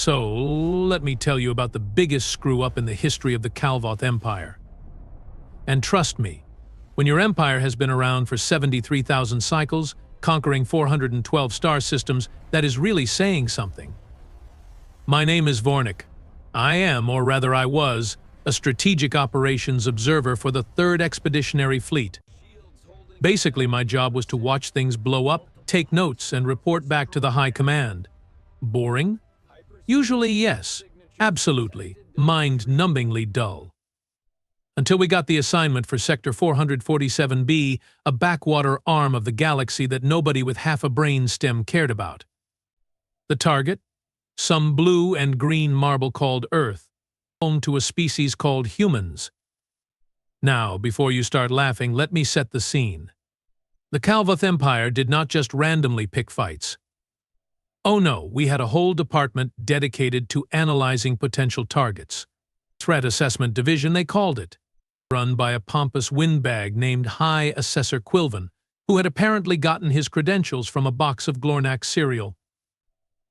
So, let me tell you about the biggest screw-up in the history of the Kalvoth Empire. And trust me, when your empire has been around for 73,000 cycles, conquering 412 star systems, that is really saying something. My name is Vornik. I am, or rather I was, a strategic operations observer for the 3rd Expeditionary Fleet. Basically, my job was to watch things blow up, take notes, and report back to the High Command. Boring? Usually, yes. Absolutely. Mind-numbingly dull. Until we got the assignment for Sector 447b, a backwater arm of the galaxy that nobody with half a brain stem cared about. The target? Some blue and green marble called Earth, home to a species called humans. Now, before you start laughing, let me set the scene. The Kalvoth Empire did not just randomly pick fights. Oh no, we had a whole department dedicated to analyzing potential targets. Threat Assessment Division, they called it. Run by a pompous windbag named High Assessor Quilvin, who had apparently gotten his credentials from a box of Glornak cereal.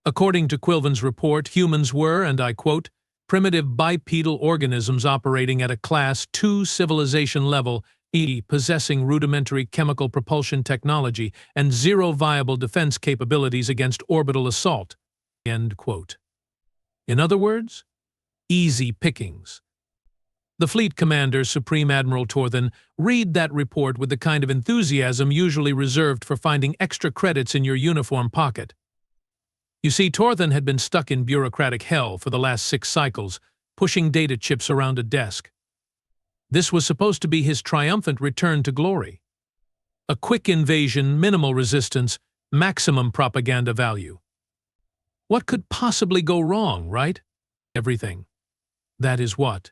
According to Quilvin's report, humans were, and I quote, primitive bipedal organisms operating at a Class II civilization level, possessing rudimentary chemical propulsion technology and zero viable defense capabilities against orbital assault. End quote. In other words, easy pickings. The fleet commander, Supreme Admiral Torthen, read that report with the kind of enthusiasm usually reserved for finding extra credits in your uniform pocket. You see, Torthen had been stuck in bureaucratic hell for the last 6 cycles, pushing data chips around a desk. This was supposed to be his triumphant return to glory. A quick invasion, minimal resistance, maximum propaganda value. What could possibly go wrong, right? Everything. That is what.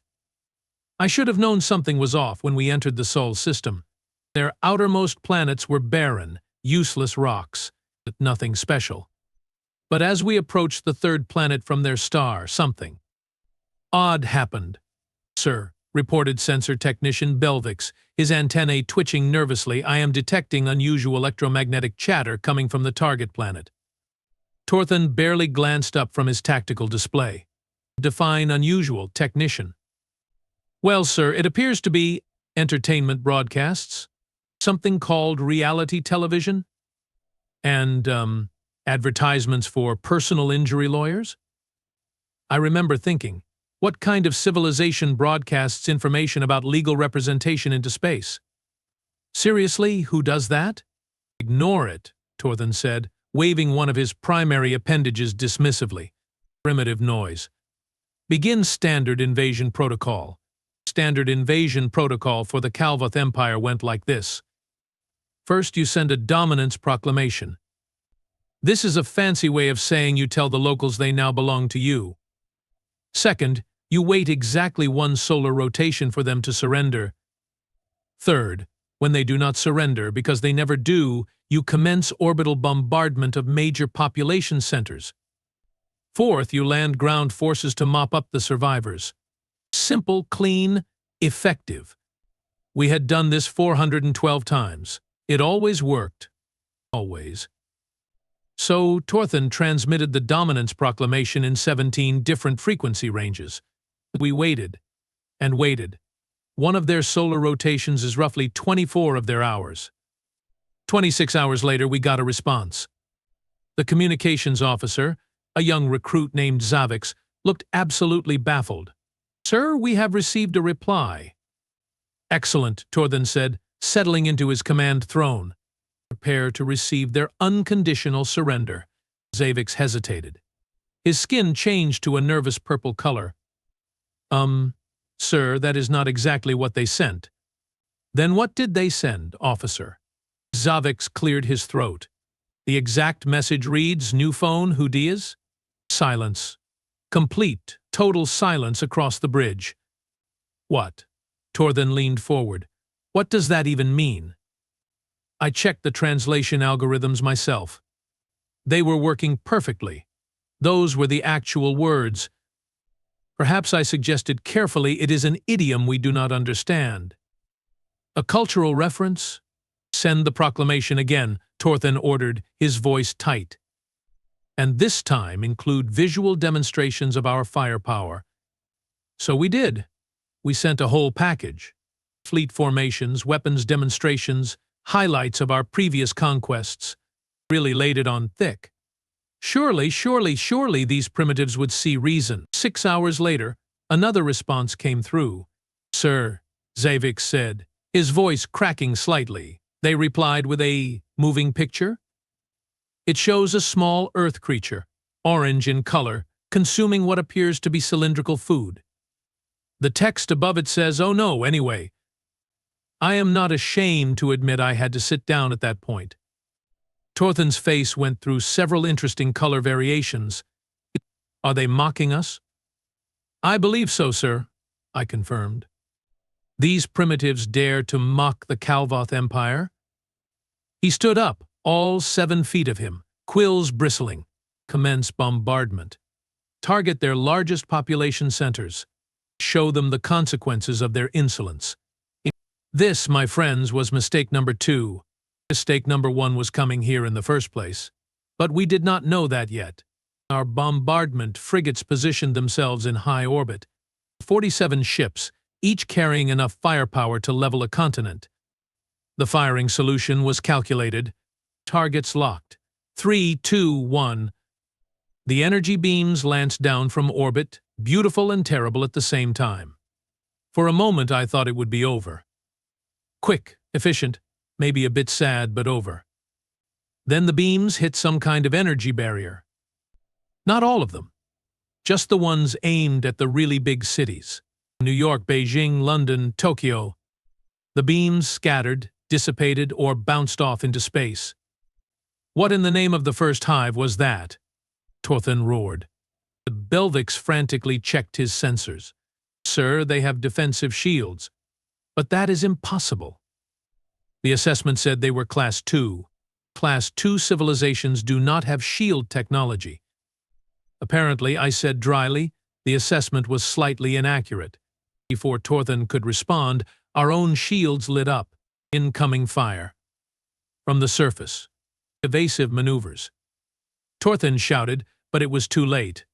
I should have known something was off when we entered the Sol system. Their outermost planets were barren, useless rocks, but nothing special. But as we approached the 3rd planet from their star, something odd happened. Sir, reported sensor technician Belvix, his antennae twitching nervously, I am detecting unusual electromagnetic chatter coming from the target planet. Torthen barely glanced up from his tactical display. Define unusual, technician. Well, sir, it appears to be entertainment broadcasts, something called reality television, and, advertisements for personal injury lawyers? I remember thinking, what kind of civilization broadcasts information about legal representation into space? Seriously, who does that? Ignore it, Torthen said, waving one of his primary appendages dismissively. Primitive noise. Begin Standard Invasion Protocol. Standard Invasion Protocol for the Kalvoth Empire went like this. First, you send a dominance proclamation. This is a fancy way of saying you tell the locals they now belong to you. Second, you wait exactly 1 solar rotation for them to surrender. Third, when they do not surrender, because they never do, you commence orbital bombardment of major population centers. Fourth, you land ground forces to mop up the survivors. Simple, clean, effective. We had done this 412 times. It always worked. Always. So Torthen transmitted the dominance proclamation in 17 different frequency ranges. We waited and waited. One of their solar rotations is roughly 24 of their hours. 26 hours later, we got a response. The communications officer, a young recruit named Zavix, looked absolutely baffled. Sir, we have received a reply. Excellent, Torthen said, settling into his command throne. Prepare to receive their unconditional surrender. Zavix hesitated. His skin changed to a nervous purple color. Sir, that is not exactly what they sent. Then what did they send, officer? Zavix cleared his throat. The exact message reads, new phone, who dias? Silence. Complete, total silence across the bridge. What? Torthen leaned forward. What does that even mean? I checked the translation algorithms myself. They were working perfectly. Those were the actual words. Perhaps I suggested carefully it is an idiom we do not understand. A cultural reference? Send the proclamation again, Torthen ordered, his voice tight. and this time include visual demonstrations of our firepower. So we did. We sent a whole package. Fleet formations, weapons demonstrations, highlights of our previous conquests. Really laid it on thick. Surely these primitives would see reason. 6 hours later, another response came through. "Sir," Zavix said, his voice cracking slightly. They replied with a moving picture. It shows a small earth creature, orange in color, consuming what appears to be cylindrical food. The text above it says, "Oh no, anyway." I am not ashamed to admit I had to sit down at that point. Torthen's face went through several interesting color variations. "Are they mocking us?" "I believe so, sir," I confirmed. "These primitives dare to mock the Kalvoth Empire?" He stood up, all 7 feet of him, quills bristling. "Commence bombardment. Target their largest population centers. Show them the consequences of their insolence." This, my friends, was mistake number 2. Mistake number 1 was coming here in the first place. But we did not know that yet. Our bombardment frigates positioned themselves in high orbit. 47 ships, each carrying enough firepower to level a continent. The firing solution was calculated. Targets locked. 3, 2, 1. The energy beams lanced down from orbit, beautiful and terrible at the same time. For a moment I thought it would be over. Quick, efficient, maybe a bit sad, but over. Then the beams hit some kind of energy barrier. Not all of them. Just the ones aimed at the really big cities. New York, Beijing, London, Tokyo. The beams scattered, dissipated, or bounced off into space. "What in the name of the first hive was that?" Torthen roared. Belvix frantically checked his sensors. "Sir, they have defensive shields." "But that is impossible." The assessment said they were Class 2. Class 2 civilizations do not have shield technology. Apparently, I said dryly, the assessment was slightly inaccurate. Before Torthen could respond, our own shields lit up. Incoming fire. From the surface. Evasive maneuvers. Torthen shouted, but it was too late.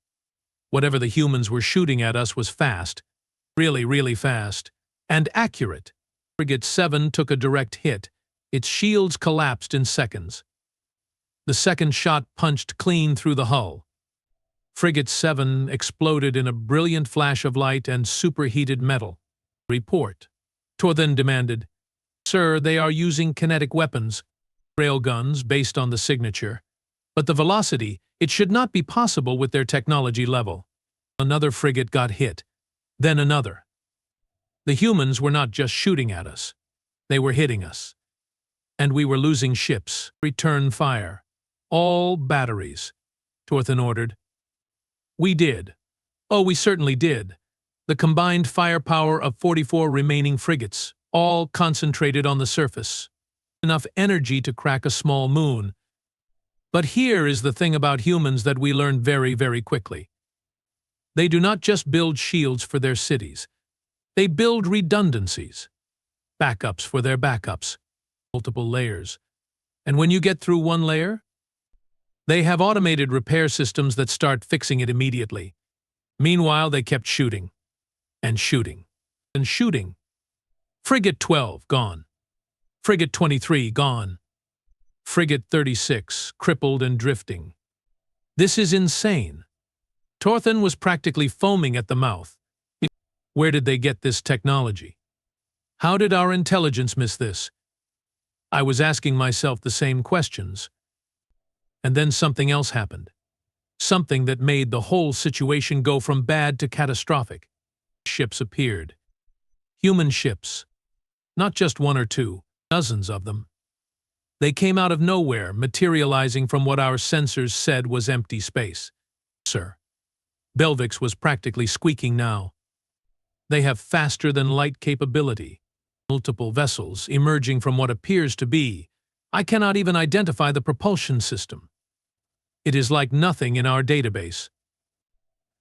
Whatever the humans were shooting at us was fast. Really fast. And accurate. Frigate 7 took a direct hit. Its shields collapsed in seconds. The second shot punched clean through the hull. Frigate 7 exploded in a brilliant flash of light and superheated metal. "Report," Torthen demanded. "Sir, they are using kinetic weapons, railguns based on the signature. But the velocity, it should not be possible with their technology level." Another frigate got hit. Then another. The humans were not just shooting at us. They were hitting us. And we were losing ships. "Return fire. All batteries," Torthen ordered. We did. Oh, we certainly did. The combined firepower of 44 remaining frigates, all concentrated on the surface. Enough energy to crack a small moon. But here is the thing about humans that we learned very quickly. They do not just build shields for their cities. They build redundancies. Backups for their backups. Multiple layers. And when you get through one layer, they have automated repair systems that start fixing it immediately. Meanwhile, they kept shooting. And shooting. And shooting. Frigate 12, gone. Frigate 23, gone. Frigate 36, crippled and drifting. This is insane. Torthen was practically foaming at the mouth. Where did they get this technology? How did our intelligence miss this? I was asking myself the same questions. And then something else happened. Something that made the whole situation go from bad to catastrophic. Ships appeared. Human ships. Not just 1 or 2, dozens of them. They came out of nowhere, materializing from what our sensors said was empty space. "Sir." Belvix was practically squeaking now. "They have faster-than-light capability. Multiple vessels emerging from what appears to be. I cannot even identify the propulsion system. It is like nothing in our database."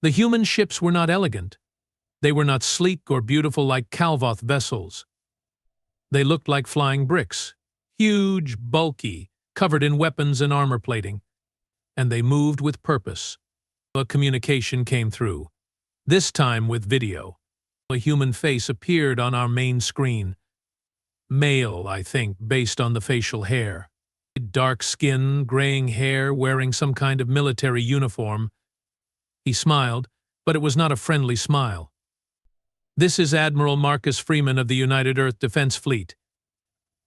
The human ships were not elegant. They were not sleek or beautiful like Kalvoth vessels. They looked like flying bricks. Huge, bulky, covered in weapons and armor plating. and they moved with purpose. A communication came through, this time with video. A human face appeared on our main screen. Male, I think, based on the facial hair. Dark skin, graying hair, wearing some kind of military uniform. He smiled, but it was not a friendly smile. "This is Admiral Marcus Freeman of the United Earth Defense Fleet.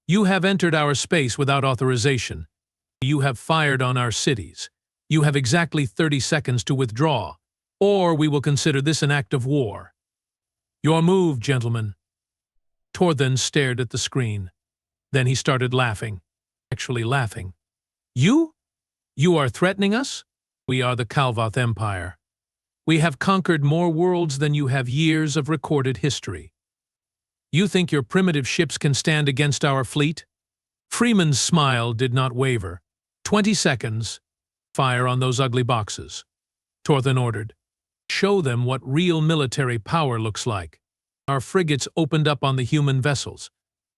You have entered our space without authorization. You have fired on our cities. You have exactly 30 seconds to withdraw, or we will consider this an act of war. Your move, gentlemen." Torthen stared at the screen. Then he started laughing. Actually laughing. "You? You are threatening us? We are the Kalvoth Empire. We have conquered more worlds than you have years of recorded history. You think your primitive ships can stand against our fleet?" Freeman's smile did not waver. 20 seconds. Fire on those ugly boxes. Torthen ordered. Show them what real military power looks like. Our frigates opened up on the human vessels.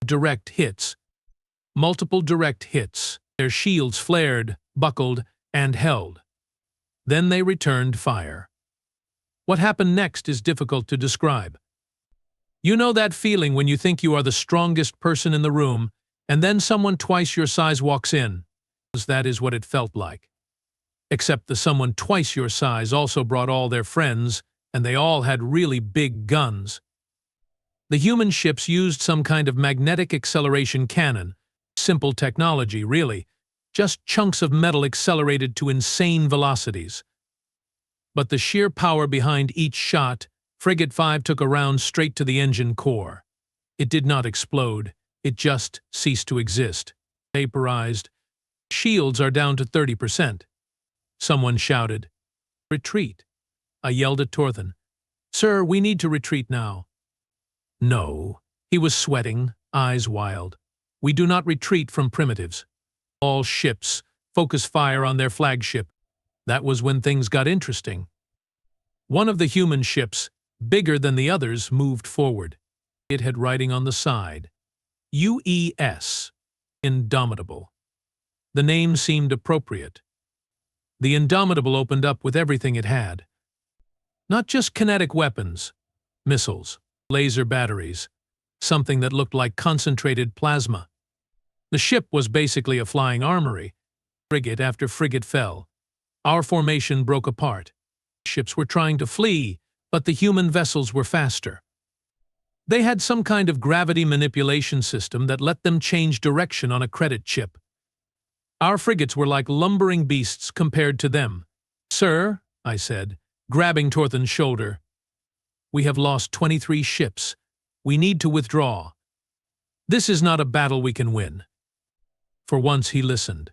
Direct hits. Multiple direct hits. Their shields flared, buckled, and held. Then they returned fire. What happened next is difficult to describe. You know that feeling when you think you are the strongest person in the room, and then someone twice your size walks in? That is what it felt like. Except the someone twice your size also brought all their friends, and they all had really big guns. The human ships used some kind of magnetic acceleration cannon. Simple technology, really. Just chunks of metal accelerated to insane velocities. But the sheer power behind each shot, Frigate 5 took a round straight to the engine core. It did not explode. It just ceased to exist. Vaporized. Shields are down to 30%. Someone shouted, "Retreat." I yelled at Torthen, "Sir, we need to retreat now." No. He was sweating, eyes wild. "We do not retreat from primitives. All ships focus fire on their flagship." That was when things got interesting. One of the human ships, bigger than the others, moved forward. It had writing on the side. UES. Indomitable. The name seemed appropriate. The Indomitable opened up with everything it had. Not just kinetic weapons, missiles, laser batteries, something that looked like concentrated plasma. The ship was basically a flying armory. Frigate after frigate fell. Our formation broke apart. Ships were trying to flee, but the human vessels were faster. They had some kind of gravity manipulation system that let them change direction on a credit chip. Our frigates were like lumbering beasts compared to them. "Sir," I said, grabbing Torthen's shoulder, "we have lost 23 ships. We need to withdraw. This is not a battle we can win." For once he listened.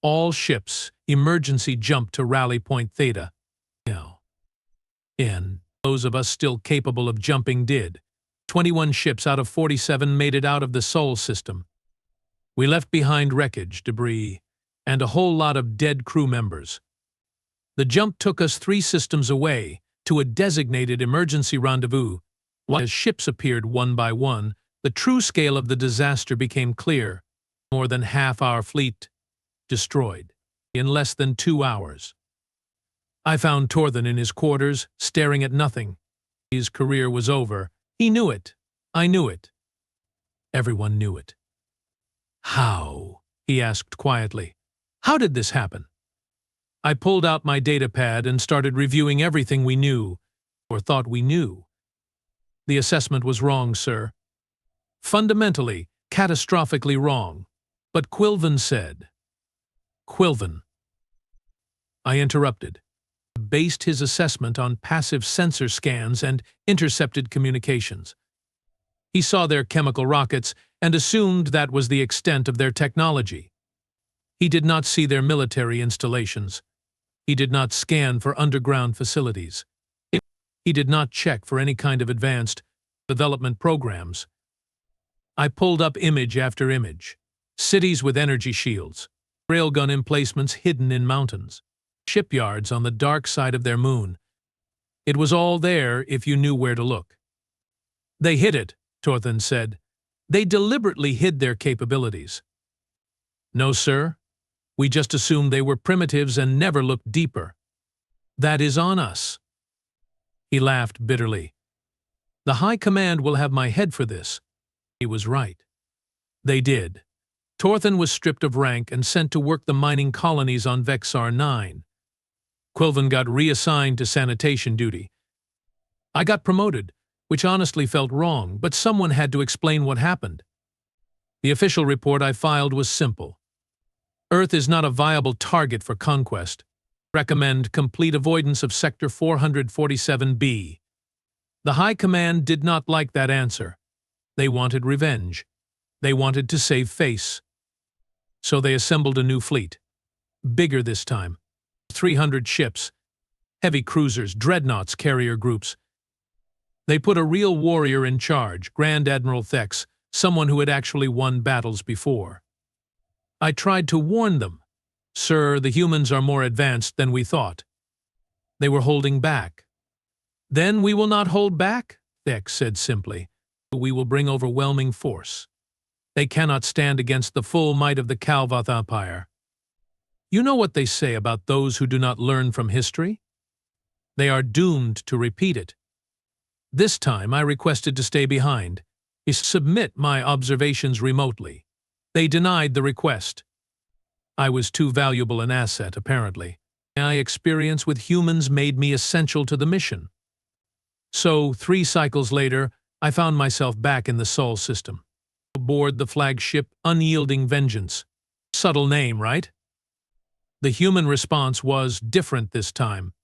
All ships, emergency jump to rally point Theta. Now. And those of us still capable of jumping did. 21 ships out of 47 made it out of the Sol system. We left behind wreckage, debris, and a whole lot of dead crew members. The jump took us 3 systems away to a designated emergency rendezvous. As ships appeared one by one, the true scale of the disaster became clear. More than half our fleet destroyed in less than 2 hours. I found Torthen in his quarters, staring at nothing. His career was over. He knew it. I knew it. Everyone knew it. "How?" he asked quietly. "How did this happen?" I pulled out my datapad and started reviewing everything we knew, or thought we knew. The assessment was wrong, sir. Fundamentally, catastrophically wrong. But Quilven said. Quilven. I interrupted. Based his assessment on passive sensor scans and intercepted communications. He saw their chemical rockets and assumed that was the extent of their technology. He did not see their military installations. He did not scan for underground facilities. He did not check for any kind of advanced development programs. I pulled up image after image. Cities with energy shields, railgun emplacements hidden in mountains, shipyards on the dark side of their moon. It was all there if you knew where to look. "They hid it," Torthen said. "They deliberately hid their capabilities." "No, sir. We just assumed they were primitives and never looked deeper. That is on us." He laughed bitterly. "The High Command will have my head for this." He was right. They did. Torthan was stripped of rank and sent to work the mining colonies on Vexar 9. Quilvin got reassigned to sanitation duty. I got promoted, which honestly felt wrong, but someone had to explain what happened. The official report I filed was simple. Earth is not a viable target for Conquest. Recommend complete avoidance of Sector 447B. The High Command did not like that answer. They wanted revenge. They wanted to save face. So they assembled a new fleet. Bigger this time. 300 ships. Heavy cruisers, dreadnoughts, carrier groups. They put a real warrior in charge, Grand Admiral Thex, someone who had actually won battles before. I tried to warn them. "Sir, the humans are more advanced than we thought." They were holding back. "Then we will not hold back," Thex said simply. "We will bring overwhelming force. They cannot stand against the full might of the Kalvoth Empire." You know what they say about those who do not learn from history? They are doomed to repeat it. This time I requested to stay behind, to submit my observations remotely. They denied the request. I was too valuable an asset, apparently. My experience with humans made me essential to the mission. So, 3 cycles later, I found myself back in the Sol system. Aboard the flagship Unyielding Vengeance. Subtle name, right? The human response was different this time.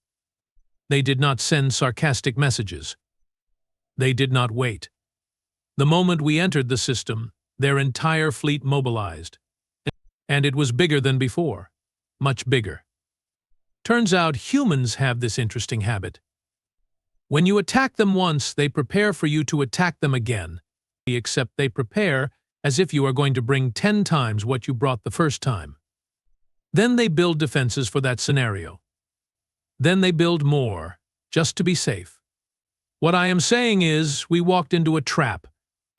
They did not send sarcastic messages. They did not wait. The moment we entered the system, their entire fleet mobilized. And it was bigger than before. Much bigger. Turns out humans have this interesting habit. When you attack them once, they prepare for you to attack them again, except they prepare as if you are going to bring 10 times what you brought the first time. Then they build defenses for that scenario. Then they build more, just to be safe. What I am saying is, we walked into a trap.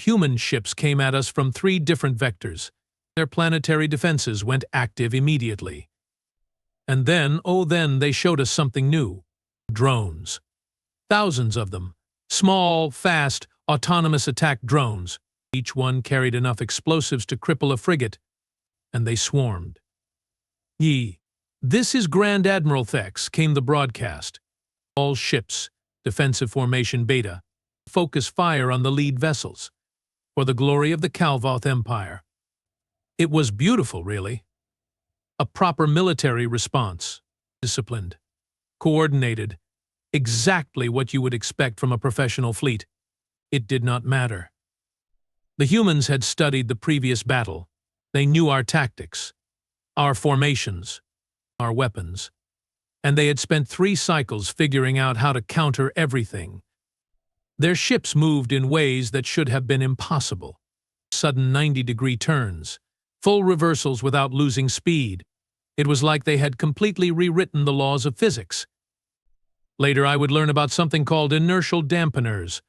Human ships came at us from 3 different vectors. Their planetary defenses went active immediately. And then, oh then, they showed us something new. Drones. Thousands of them. Small, fast, autonomous attack drones. Each one carried enough explosives to cripple a frigate. And they swarmed. "This is Grand Admiral Thex," came the broadcast. "All ships, defensive formation Beta, focus fire on the lead vessels, for the glory of the Kalvoth Empire." It was beautiful, really. A proper military response. Disciplined. Coordinated. Exactly what you would expect from a professional fleet. It did not matter. The humans had studied the previous battle. They knew our tactics, our formations, our weapons. And they had spent 3 cycles figuring out how to counter everything. Their ships moved in ways that should have been impossible. Sudden 90-degree turns. Full reversals without losing speed. It was like they had completely rewritten the laws of physics. Later I would learn about something called inertial dampeners.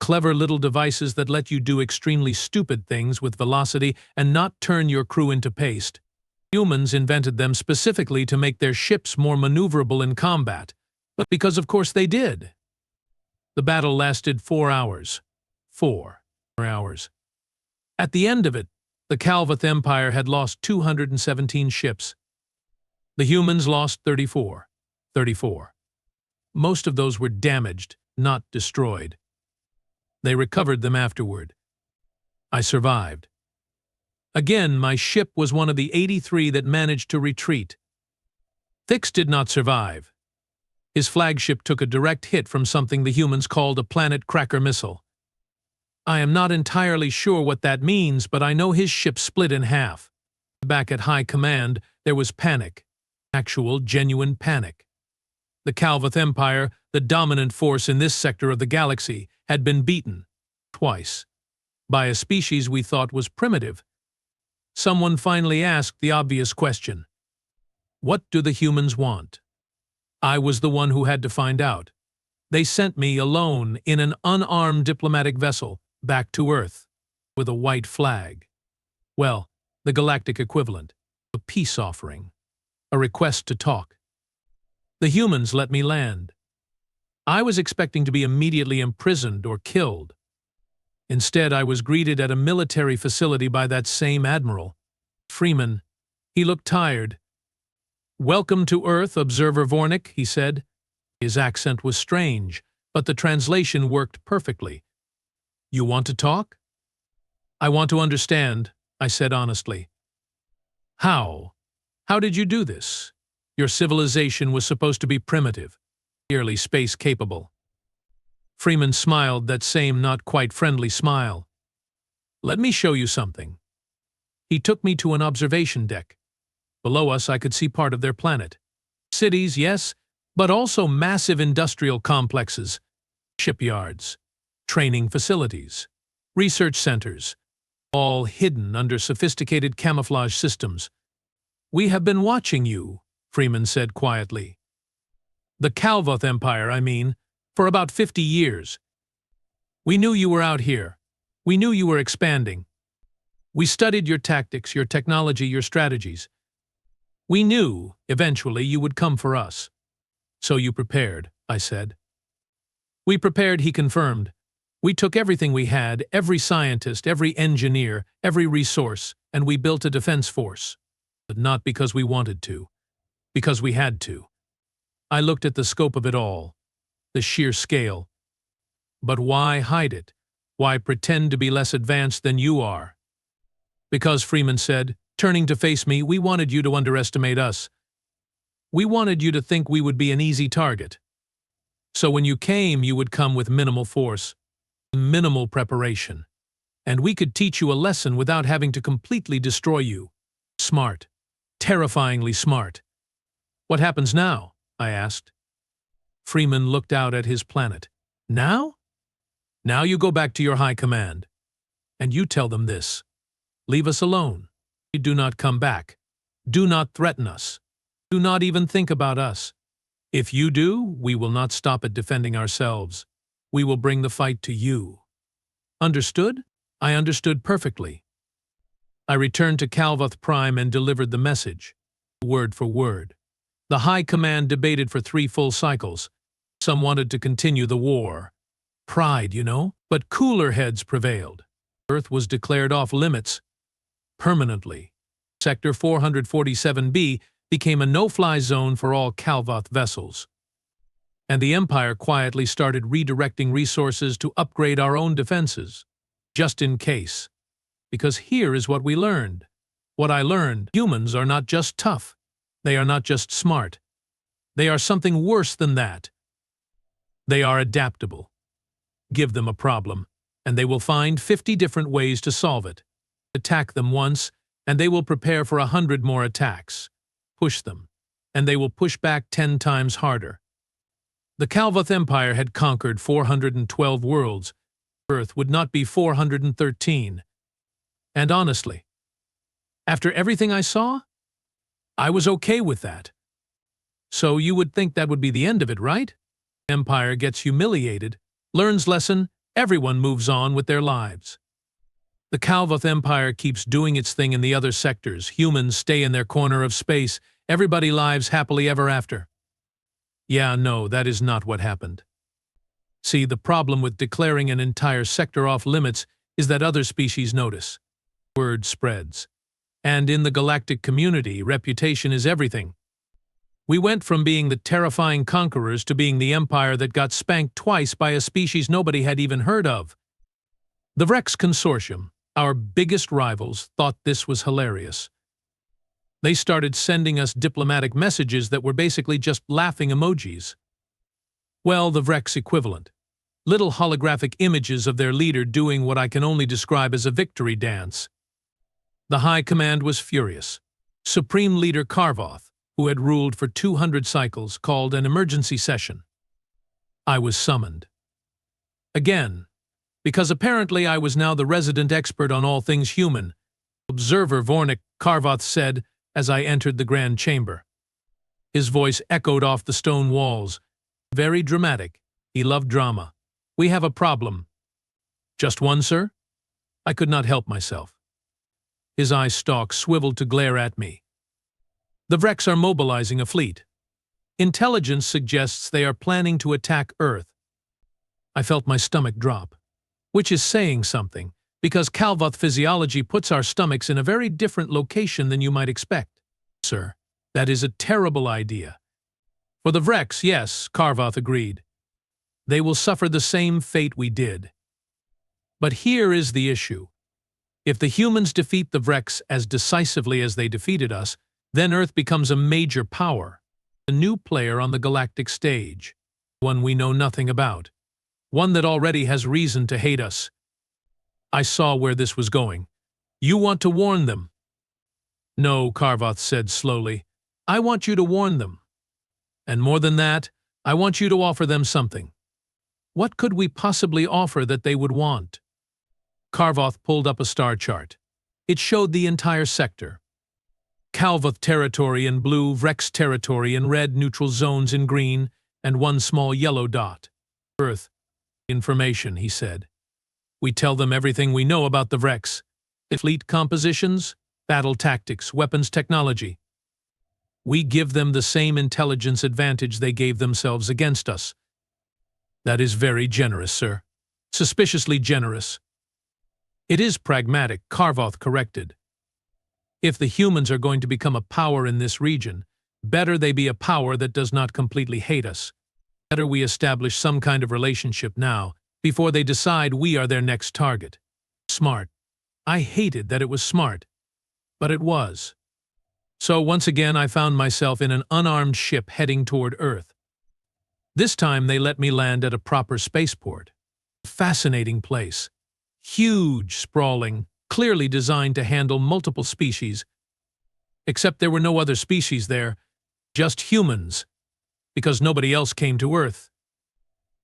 Clever little devices that let you do extremely stupid things with velocity and not turn your crew into paste. Humans invented them specifically to make their ships more maneuverable in combat, but because of course they did. The battle lasted 4 hours. 4 hours. At the end of it, the Kalvoth Empire had lost 217 ships. The humans lost 34. Most of those were damaged, not destroyed. They recovered them afterward. I survived. Again, my ship was one of the 83 that managed to retreat. Thex did not survive. His flagship took a direct hit from something the humans called a planet cracker missile. I am not entirely sure what that means, but I know his ship split in half. Back at High Command, there was panic. Actual, genuine panic. The Kalvoth Empire, the dominant force in this sector of the galaxy, had been beaten, twice, by a species we thought was primitive. Someone finally asked the obvious question. What do the humans want? I was the one who had to find out. They sent me alone in an unarmed diplomatic vessel back to Earth with a white flag. Well, the galactic equivalent. A peace offering. A request to talk. The humans let me land. I was expecting to be immediately imprisoned or killed. Instead, I was greeted at a military facility by that same admiral, Freeman. He looked tired. "Welcome to Earth, Observer Vornik," he said. His accent was strange, but the translation worked perfectly. "You want to talk?" "I want to understand," I said honestly. "How? How did you do this? Your civilization was supposed to be primitive, merely space-capable." Freeman smiled, that same not-quite-friendly smile. "Let me show you something." He took me to an observation deck. Below us, I could see part of their planet. Cities, yes, but also massive industrial complexes, shipyards, training facilities, research centers, all hidden under sophisticated camouflage systems. "We have been watching you," Freeman said quietly. "The Kalvoth Empire, I mean, for about 50 years. We knew you were out here. We knew you were expanding. We studied your tactics, your technology, your strategies. We knew, eventually, you would come for us. So you prepared," I said. "We prepared," he confirmed. "We took everything we had, every scientist, every engineer, every resource, and we built a defense force. But not because we wanted to. Because we had to." I looked at the scope of it all, the sheer scale. "But why hide it? Why pretend to be less advanced than you are?" "Because," Freeman said, turning to face me, "we wanted you to underestimate us. We wanted you to think we would be an easy target. So when you came, you would come with minimal force, minimal preparation. And we could teach you a lesson without having to completely destroy you. Smart. Terrifyingly smart." "What happens now?" I asked. Freeman looked out at his planet. "Now? Now you go back to your high command. And you tell them this. Leave us alone. Do not come back. Do not threaten us. Do not even think about us. If you do, we will not stop at defending ourselves. We will bring the fight to you." Understood? I understood perfectly. I returned to Kalvoth Prime and delivered the message, word for word. The High Command debated for 3 full cycles. Some wanted to continue the war. Pride, you know, but cooler heads prevailed. Earth was declared off limits. Permanently. Sector 447B became a no-fly zone for all Kalvoth vessels. And the Empire quietly started redirecting resources to upgrade our own defenses, just in case. Because here is what we learned. What I learned: humans are not just tough. They are not just smart. They are something worse than that. They are adaptable. Give them a problem, and they will find 50 different ways to solve it. Attack them once, and they will prepare for 100 more attacks. Push them, and they will push back 10 times harder. The Kalvoth Empire had conquered 412 worlds. Earth would not be 413. And honestly, after everything I saw, I was okay with that. So you would think that would be the end of it, right? Empire gets humiliated, learns lesson, everyone moves on with their lives. The Kalvoth Empire keeps doing its thing in the other sectors. Humans stay in their corner of space. Everybody lives happily ever after. Yeah, no, that is not what happened. See, the problem with declaring an entire sector off limits is that other species notice. Word spreads. And in the galactic community, reputation is everything. We went from being the terrifying conquerors to being the empire that got spanked twice by a species nobody had even heard of. The Vrex Consortium, our biggest rivals, thought this was hilarious. They started sending us diplomatic messages that were basically just laughing emojis. Well, the Vrex equivalent. Little holographic images of their leader doing what I can only describe as a victory dance. The High Command was furious. Supreme Leader Kalvoth, who had ruled for 200 cycles, called an emergency session. I was summoned. Again, because apparently I was now the resident expert on all things human. Observer Vornik, Kalvoth said as I entered the grand chamber. His voice echoed off the stone walls. Very dramatic. He loved drama. "We have a problem." "Just one, sir?" I could not help myself. His eye stalk swiveled to glare at me. The Vrex are mobilizing a fleet. Intelligence suggests they are planning to attack Earth. I felt my stomach drop, which is saying something, because Kalvoth physiology puts our stomachs in a very different location than you might expect. Sir, that is a terrible idea. For the Vrex, yes, Kalvoth agreed. They will suffer the same fate we did. But here is the issue. If the humans defeat the Vrex as decisively as they defeated us, then Earth becomes a major power, a new player on the galactic stage, one we know nothing about, one that already has reason to hate us. I saw where this was going. You want to warn them? No, Kalvoth said slowly. I want you to warn them. And more than that, I want you to offer them something. What could we possibly offer that they would want? Kalvoth pulled up a star chart. It showed the entire sector. Kalvoth territory in blue, Vrex territory in red, neutral zones in green, and one small yellow dot. Earth. Information, he said. We tell them everything we know about the Vrex. Fleet compositions, battle tactics, weapons technology. We give them the same intelligence advantage they gave themselves against us. That is very generous, sir. Suspiciously generous. It is pragmatic, Kalvoth corrected. If the humans are going to become a power in this region, better they be a power that does not completely hate us. Better we establish some kind of relationship now, before they decide we are their next target. Smart. I hated that it was smart, but it was. So once again I found myself in an unarmed ship heading toward Earth. This time they let me land at a proper spaceport. A fascinating place. Huge, sprawling, clearly designed to handle multiple species. Except there were no other species there, just humans, because nobody else came to Earth.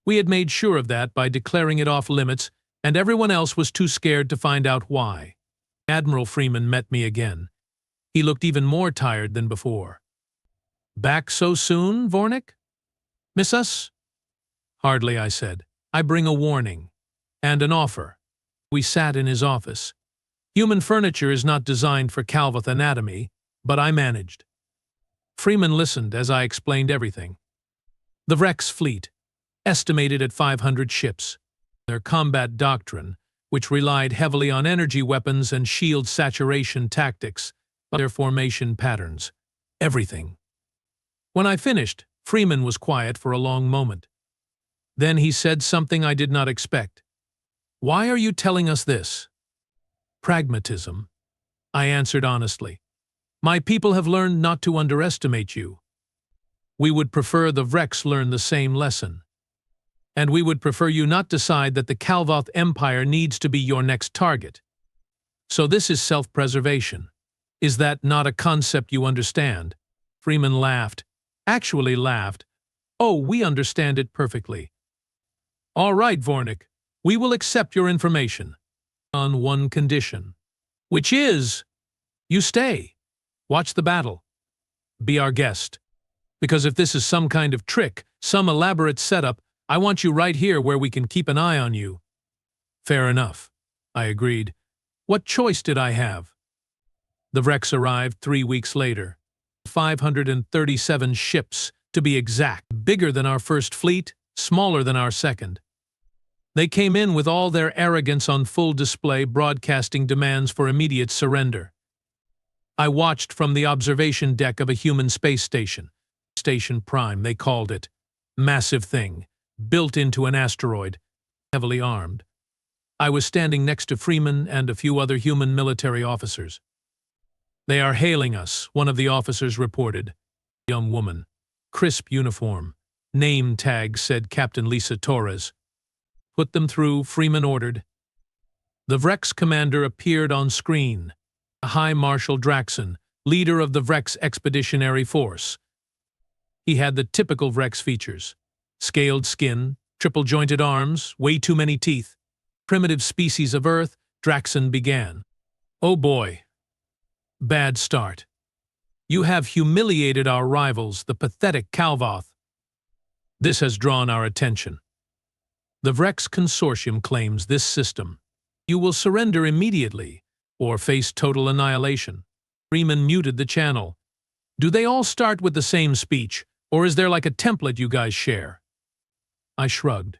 We had made sure of that by declaring it off limits, and everyone else was too scared to find out why. Admiral Freeman met me again. He looked even more tired than before. Back so soon, Vornik? Miss us? Hardly, I said. I bring a warning. And an offer. We sat in his office. Human furniture is not designed for Kalvoth anatomy, but I managed. Freeman listened as I explained everything. The Vrex fleet, estimated at 500 ships. Their combat doctrine, which relied heavily on energy weapons and shield saturation tactics, their formation patterns, everything. When I finished, Freeman was quiet for a long moment. Then he said something I did not expect. Why are you telling us this? Pragmatism, I answered honestly. My people have learned not to underestimate you. We would prefer the Vrex learn the same lesson. And we would prefer you not decide that the Kalvoth Empire needs to be your next target. So this is self-preservation. Is that not a concept you understand? Freeman laughed. Actually laughed. Oh, we understand it perfectly. All right, Vornik. We will accept your information. On one condition. Which is, you stay. Watch the battle. Be our guest. Because if this is some kind of trick, some elaborate setup, I want you right here where we can keep an eye on you. Fair enough, I agreed. What choice did I have? The Vrex arrived 3 weeks later. 537 ships, to be exact. Bigger than our first fleet, smaller than our second. They came in with all their arrogance on full display, broadcasting demands for immediate surrender. I watched from the observation deck of a human space station. Station Prime, they called it. Massive thing, built into an asteroid, heavily armed. I was standing next to Freeman and a few other human military officers. They are hailing us, one of the officers reported. Young woman. Crisp uniform. Name tag, said Captain Lisa Torres. Put them through, Freeman ordered. The Vrex commander appeared on screen. High Marshal Draxon, leader of the Vrex Expeditionary Force. He had the typical Vrex features. Scaled skin, triple-jointed arms, way too many teeth. Primitive species of Earth, Draxon began. Oh boy. Bad start. You have humiliated our rivals, the pathetic Kalvoth. This has drawn our attention. The Vrex Consortium claims this system. You will surrender immediately, or face total annihilation. Freeman muted the channel. Do they all start with the same speech, or is there like a template you guys share? I shrugged.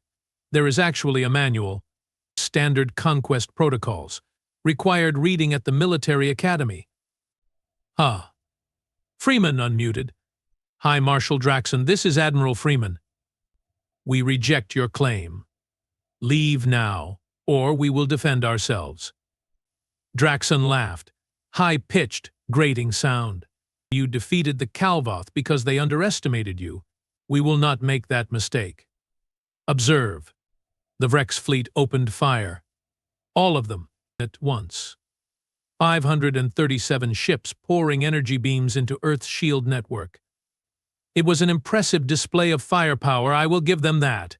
There is actually a manual. Standard Conquest protocols. Required reading at the military academy. Huh. Freeman unmuted. Hi, Marshal Draxon, this is Admiral Freeman. We reject your claim. Leave now, or we will defend ourselves. Draxon laughed. High-pitched, grating sound. You defeated the Kalvoth because they underestimated you. We will not make that mistake. Observe. The Vrex fleet opened fire. All of them, at once. 537 ships pouring energy beams into Earth's shield network. It was an impressive display of firepower, I will give them that.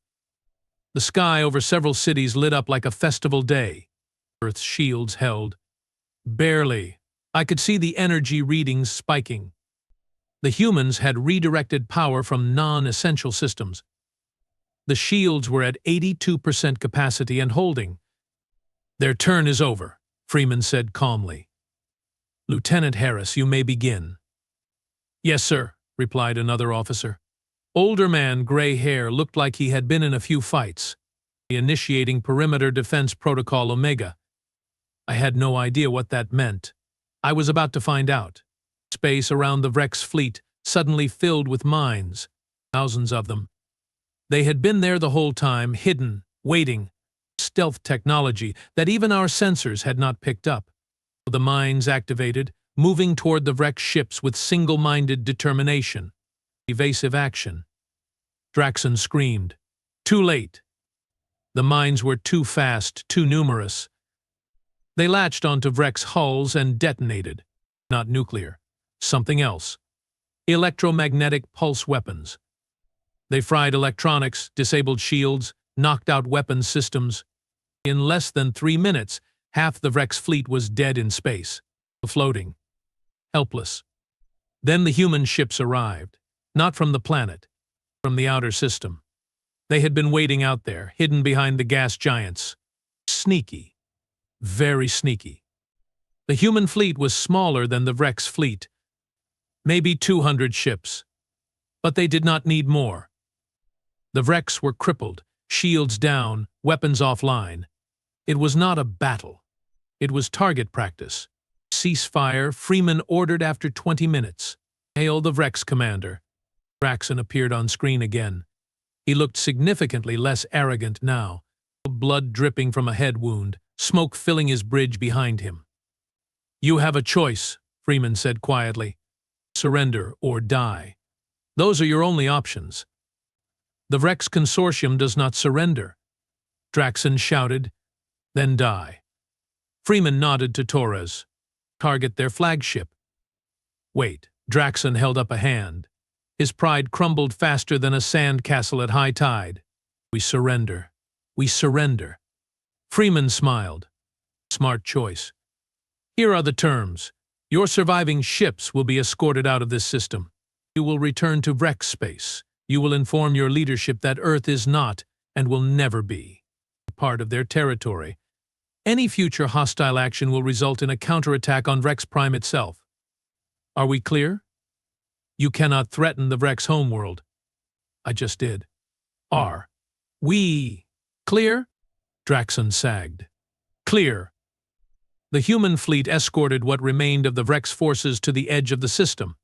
The sky over several cities lit up like a festival day. Earth's shields held. Barely. I could see the energy readings spiking. The humans had redirected power from non-essential systems. The shields were at 82% capacity and holding. Their turn is over, Freeman said calmly. Lieutenant Harris, you may begin. Yes, sir, replied another officer. Older man, gray hair, looked like he had been in a few fights. Initiating Perimeter Defense Protocol Omega. I had no idea what that meant. I was about to find out. Space around the Vrex fleet suddenly filled with mines. Thousands of them. They had been there the whole time, hidden, waiting. Stealth technology that even our sensors had not picked up. The mines activated, moving toward the Vrex ships with single-minded determination. Evasive action. Draxon screamed. Too late. The mines were too fast, too numerous. They latched onto Vrex hulls and detonated. Not nuclear. Something else. Electromagnetic pulse weapons. They fried electronics, disabled shields, knocked out weapons systems. In less than 3 minutes, half the Vrex fleet was dead in space, floating, helpless. Then the human ships arrived, not from the planet, from the outer system. They had been waiting out there, hidden behind the gas giants. Sneaky. Very sneaky. The human fleet was smaller than the Vrex fleet. Maybe 200 ships. But they did not need more. The Vrex were crippled, shields down, weapons offline. It was not a battle. It was target practice. Cease fire, Freeman ordered after 20 minutes. Hail the Vrex commander. Draxon appeared on screen again. He looked significantly less arrogant now. Blood dripping from a head wound, smoke filling his bridge behind him. You have a choice, Freeman said quietly. Surrender or die. Those are your only options. The Vrex Consortium does not surrender. Draxon shouted, then die. Freeman nodded to Torres. Target their flagship. Wait, Draxon held up a hand. His pride crumbled faster than a sand castle at high tide. We surrender. We surrender. Freeman smiled. Smart choice. Here are the terms. Your surviving ships will be escorted out of this system. You will return to Vrex space. You will inform your leadership that Earth is not, and will never be, part of their territory. Any future hostile action will result in a counterattack on Vrex Prime itself. Are we clear? You cannot threaten the Vrex homeworld. I just did. Are we clear? Draxon sagged. Clear. The human fleet escorted what remained of the Vrex forces to the edge of the system.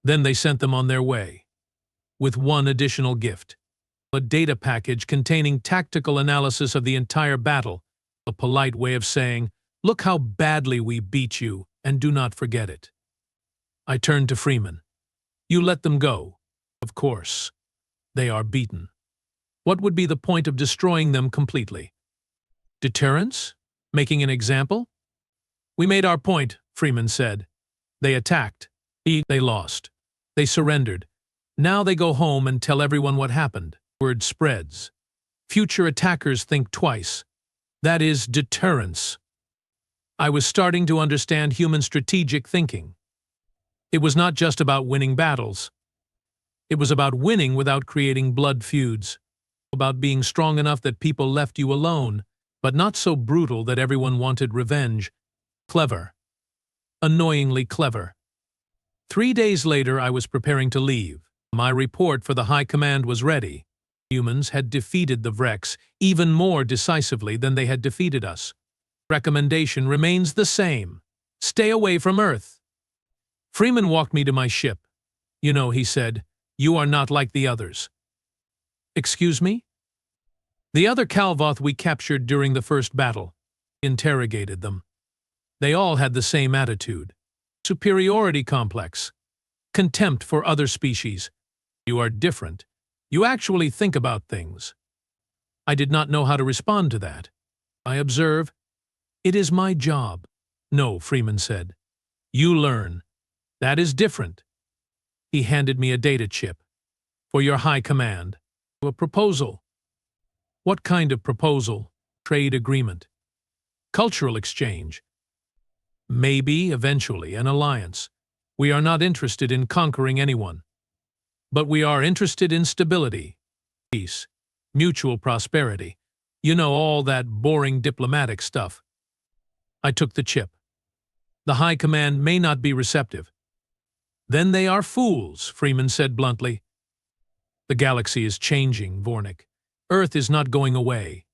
Then they sent them on their way. With one additional gift. A data package containing tactical analysis of the entire battle. A polite way of saying, look how badly we beat you, and do not forget it. I turned to Freeman. You let them go. Of course. They are beaten. What would be the point of destroying them completely? Deterrence? Making an example? We made our point, Freeman said. They attacked. They lost. They surrendered. Now they go home and tell everyone what happened. Word spreads. Future attackers think twice. That is deterrence. I was starting to understand human strategic thinking. It was not just about winning battles. It was about winning without creating blood feuds. About being strong enough that people left you alone, but not so brutal that everyone wanted revenge. Clever. Annoyingly clever. 3 days later, I was preparing to leave. My report for the High Command was ready. Humans had defeated the Vrex even more decisively than they had defeated us. Recommendation remains the same. Stay away from Earth. Freeman walked me to my ship. You know, he said, you are not like the others. Excuse me? The other Kalvoth we captured during the first battle. Interrogated them. They all had the same attitude. Superiority complex. Contempt for other species. You are different. You actually think about things. I did not know how to respond to that. I observe. It is my job. No, Freeman said. You learn. That is different. He handed me a data chip. For your High Command. A proposal. What kind of proposal? Trade agreement. Cultural exchange. Maybe, eventually, an alliance. We are not interested in conquering anyone. But we are interested in stability, peace, mutual prosperity. You know, all that boring diplomatic stuff. I took the chip. The High Command may not be receptive. Then they are fools, Freeman said bluntly. The galaxy is changing, Vornik. Earth is not going away.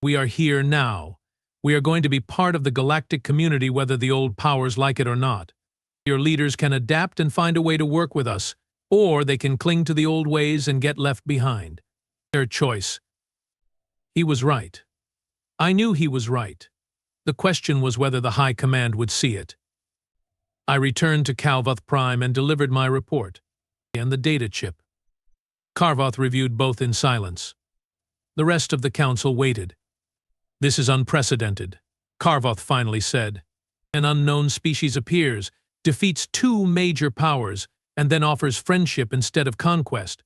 We are here now. We are going to be part of the galactic community whether the old powers like it or not. Your leaders can adapt and find a way to work with us, or they can cling to the old ways and get left behind. Their choice. He was right. I knew he was right. The question was whether the High Command would see it. I returned to Kalvoth Prime and delivered my report, and the data chip. Kalvoth reviewed both in silence. The rest of the council waited. This is unprecedented, Kalvoth finally said. An unknown species appears, defeats 2 major powers, and then offers friendship instead of conquest.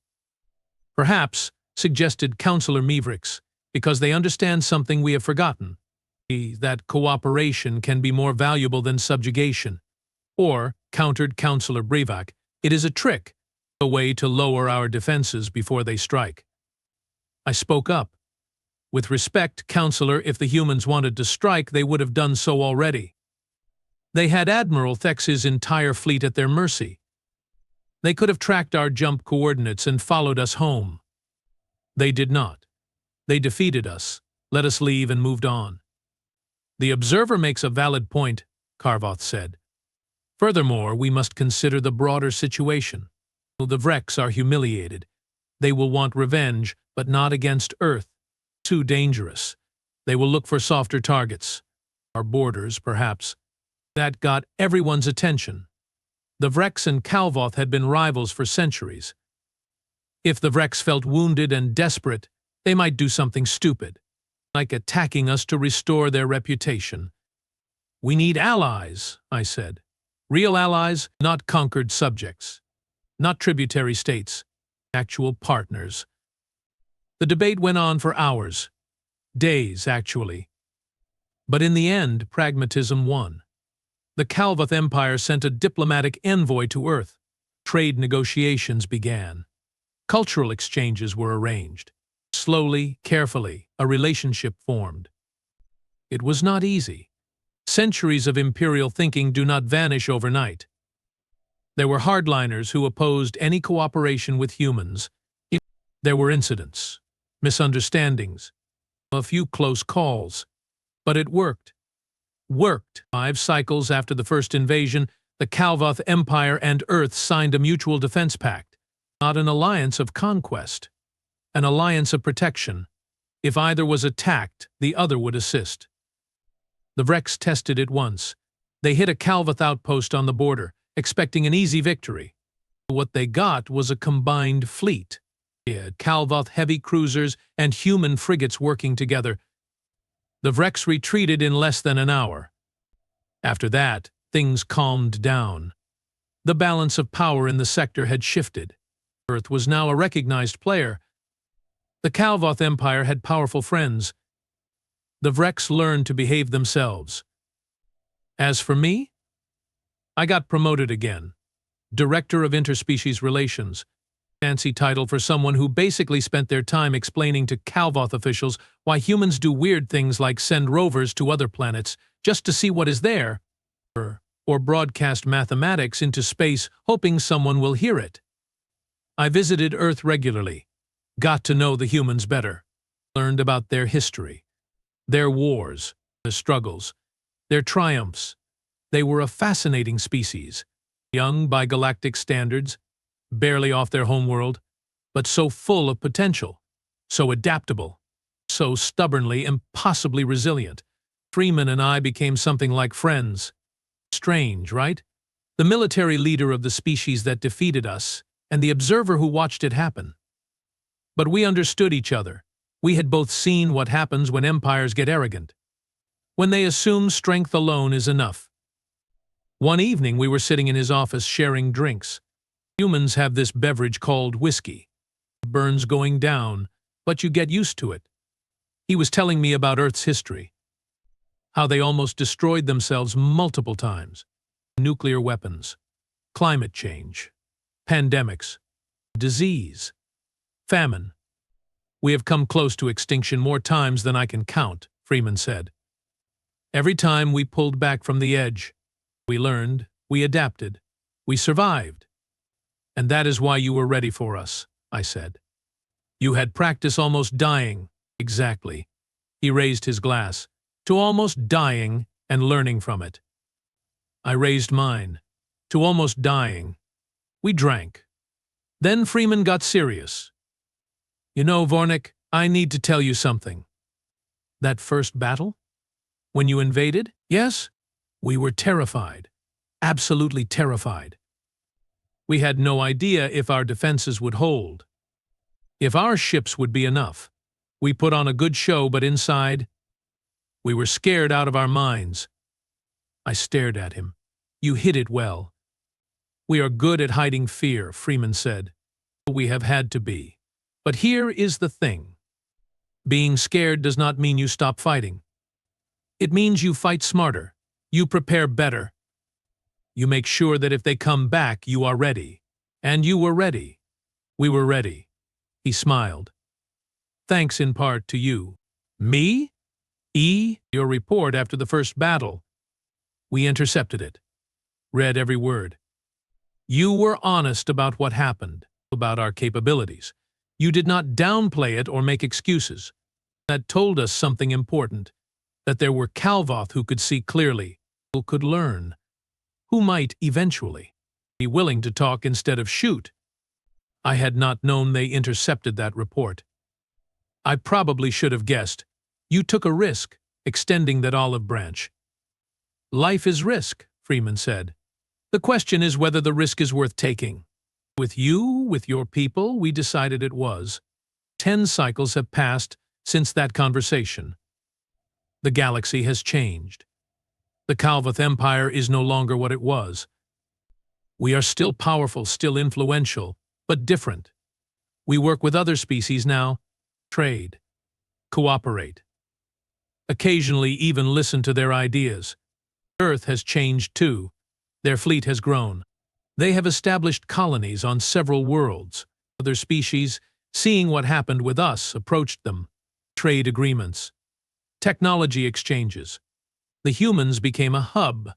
Perhaps, suggested Councillor Vrex, because they understand something we have forgotten. That cooperation can be more valuable than subjugation. Or, countered Councillor Brevak, it is a trick, a way to lower our defenses before they strike. I spoke up. With respect, Councillor, if the humans wanted to strike, they would have done so already. They had Admiral Thex's entire fleet at their mercy. They could have tracked our jump coordinates and followed us home. They did not. They defeated us, let us leave and moved on. The Observer makes a valid point, Kalvoth said. Furthermore, we must consider the broader situation. The Vrex are humiliated. They will want revenge, but not against Earth. Too dangerous. They will look for softer targets. Our borders, perhaps. That got everyone's attention. The Vrex and Kalvoth had been rivals for centuries. If the Vrex felt wounded and desperate, they might do something stupid, like attacking us to restore their reputation. We need allies, I said. Real allies, not conquered subjects. Not tributary states. Actual partners. The debate went on for hours. Days, actually. But in the end, pragmatism won. The Kalvoth Empire sent a diplomatic envoy to Earth. Trade negotiations began. Cultural exchanges were arranged. Slowly, carefully, a relationship formed. It was not easy. Centuries of imperial thinking do not vanish overnight. There were hardliners who opposed any cooperation with humans. There were incidents, misunderstandings, a few close calls. But it worked. 5 cycles after the first invasion, the Kalvoth Empire and Earth signed a mutual defense pact, not an alliance of conquest, an alliance of protection. If either was attacked, the other would assist. The Vrex tested it once. They hit a Kalvoth outpost on the border, expecting an easy victory. What they got was a combined fleet. Kalvoth heavy cruisers and human frigates working together. The Vrex retreated in less than an hour. After that, things calmed down. The balance of power in the sector had shifted. Earth was now a recognized player. The Kalvoth Empire had powerful friends. The Vrex learned to behave themselves. As for me, I got promoted again. Director of Interspecies Relations. Fancy title for someone who basically spent their time explaining to Kalvoth officials why humans do weird things like send rovers to other planets just to see what is there, or broadcast mathematics into space hoping someone will hear it. I visited Earth regularly, got to know the humans better, learned about their history, their wars, their struggles, their triumphs. They were a fascinating species, young by galactic standards, barely off their homeworld, but so full of potential, so adaptable, so stubbornly, impossibly resilient. Freeman and I became something like friends. Strange, right? The military leader of the species that defeated us, and the observer who watched it happen. But we understood each other. We had both seen what happens when empires get arrogant, when they assume strength alone is enough. One evening we were sitting in his office sharing drinks. Humans have this beverage called whiskey. It burns going down, but you get used to it. He was telling me about Earth's history, how they almost destroyed themselves multiple times. Nuclear weapons, climate change, pandemics, disease, famine. We have come close to extinction more times than I can count, Freeman said. Every time we pulled back from the edge, we learned, we adapted, we survived. And that is why you were ready for us, I said. You had practice almost dying. Exactly. He raised his glass, to almost dying and learning from it. I raised mine, to almost dying. We drank. Then Freeman got serious. You know, Vornik, I need to tell you something. That first battle? When you invaded? Yes? We were terrified. Absolutely terrified. We had no idea if our defenses would hold, if our ships would be enough. We put on a good show, but inside, we were scared out of our minds. I stared at him. You hid it well. We are good at hiding fear, Freeman said. We have had to be. But here is the thing. Being scared does not mean you stop fighting. It means you fight smarter. You prepare better. You make sure that if they come back, you are ready. And you were ready. We were ready. He smiled. Thanks in part to you. Me? Your report after the first battle. We intercepted it. Read every word. You were honest about what happened, about our capabilities. You did not downplay it or make excuses. That told us something important, that there were Kalvoth who could see clearly, who could learn, who might eventually be willing to talk instead of shoot. I had not known they intercepted that report. I probably should have guessed. You took a risk, extending that olive branch. Life is risk, Freeman said. The question is whether the risk is worth taking. With you, with your people, we decided it was. 10 cycles have passed since that conversation. The galaxy has changed. The Kalvoth Empire is no longer what it was. We are still powerful, still influential, but different. We work with other species now, trade, cooperate. Occasionally even listen to their ideas. Earth has changed too. Their fleet has grown. They have established colonies on several worlds. Other species, seeing what happened with us, approached them. Trade agreements, technology exchanges. The humans became a hub,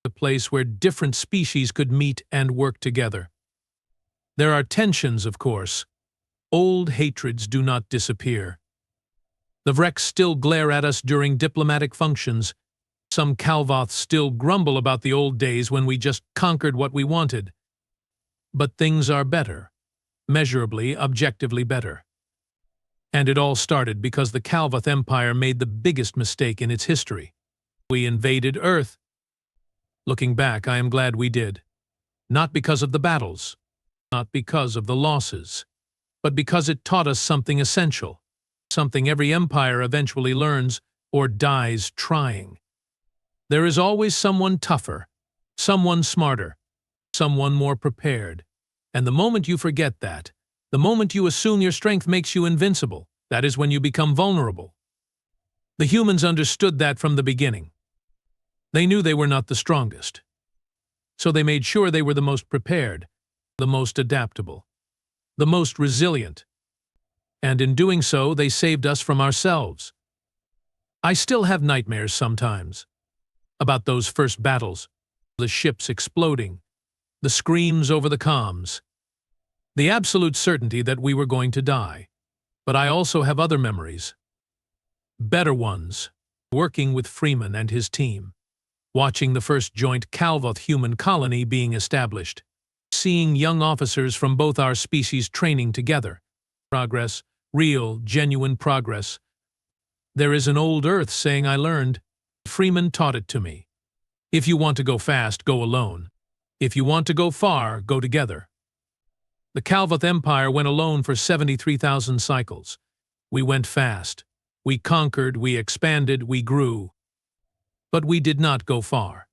a place where different species could meet and work together. There are tensions, of course. Old hatreds do not disappear. The Vrex still glare at us during diplomatic functions. Some Kalvoths still grumble about the old days when we just conquered what we wanted. But things are better, measurably, objectively better. And it all started because the Kalvoth Empire made the biggest mistake in its history. We invaded Earth. Looking back, I am glad we did. Not because of the battles, not because of the losses, but because it taught us something essential, something every empire eventually learns or dies trying. There is always someone tougher, someone smarter, someone more prepared. And the moment you forget that, the moment you assume your strength makes you invincible, that is when you become vulnerable. The humans understood that from the beginning. They knew they were not the strongest. So they made sure they were the most prepared, the most adaptable, the most resilient. And in doing so, they saved us from ourselves. I still have nightmares sometimes about those first battles, the ships exploding, the screams over the comms, the absolute certainty that we were going to die. But I also have other memories. Better ones. Working with Freeman and his team. Watching the first joint Kalvoth human colony being established. Seeing young officers from both our species training together. Progress. Real, genuine progress. There is an old Earth saying I learned. Freeman taught it to me. If you want to go fast, go alone. If you want to go far, go together. The Kalvoth Empire went alone for 73,000 cycles. We went fast. We conquered, we expanded, we grew. But we did not go far.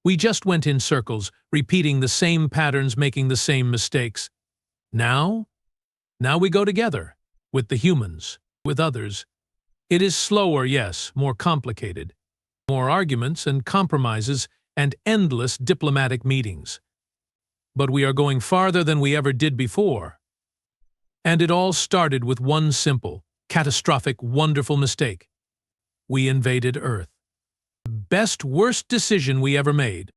We just went in circles, repeating the same patterns, making the same mistakes. Now we go together, with the humans, with others. It is slower, yes, more complicated. More arguments and compromises and endless diplomatic meetings. But we are going farther than we ever did before. And it all started with one simple, catastrophic, wonderful mistake. We invaded Earth. The best, worst decision we ever made.